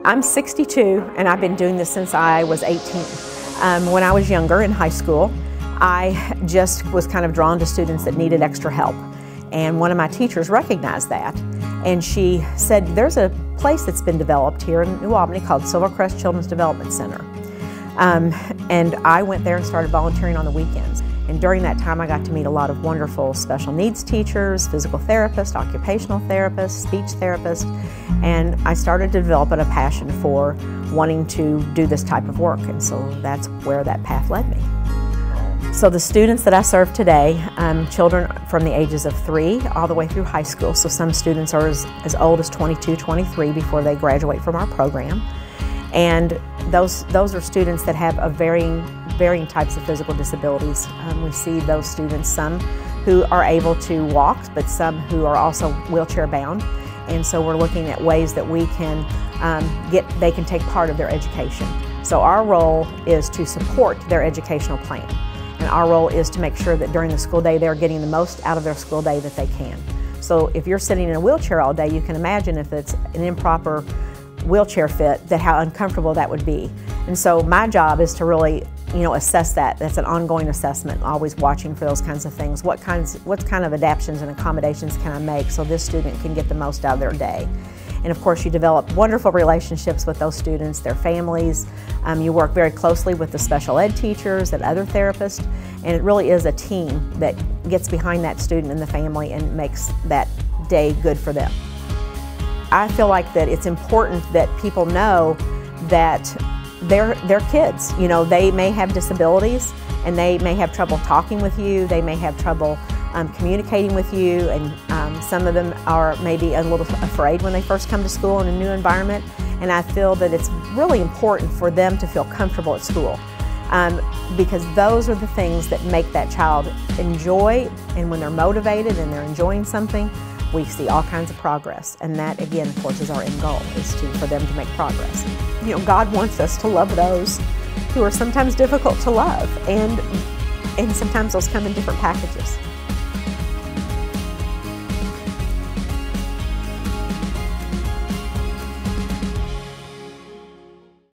I'm 62 and I've been doing this since I was 18. When I was younger in high school, I just was kind of drawn to students that needed extra help. And one of my teachers recognized that. And she said, there's a place that's been developed here in New Albany called Silvercrest Children's Development Center. And I went there and started volunteering on the weekends. And during that time, I got to meet a lot of wonderful special needs teachers, physical therapists, occupational therapists, speech therapists, and I started to develop a passion for wanting to do this type of work, and so that's where that path led me. So the students that I serve today, children from the ages of 3 all the way through high school, so some students are as old as 22, 23 before they graduate from our program, and those are students that have a varying types of physical disabilities. We see those students, some who are able to walk, but some who are also wheelchair bound. And so we're looking at ways that we can they can take part of their education. So our role is to support their educational plan. And our role is to make sure that during the school day they're getting the most out of their school day that they can. So if you're sitting in a wheelchair all day, you can imagine if it's an improper wheelchair fit, that how uncomfortable that would be. And so my job is to really assess that. That's an ongoing assessment, always watching for those kinds of things. What kind of adaptations and accommodations can I make so this student can get the most out of their day? And of course, you develop wonderful relationships with those students, their families. You work very closely with the special ed teachers and other therapists, and it really is a team that gets behind that student and the family and makes that day good for them. I feel like that it's important that people know that they're kids. They may have disabilities and they may have trouble talking with you, they may have trouble communicating with you, and some of them are maybe a little afraid when they first come to school in a new environment, and I feel that it's really important for them to feel comfortable at school because those are the things that make that child enjoy, and when they're motivated and they're enjoying something, we see all kinds of progress, and that again, of course, is our end goal, is for them to make progress. God wants us to love those who are sometimes difficult to love, and sometimes those come in different packages.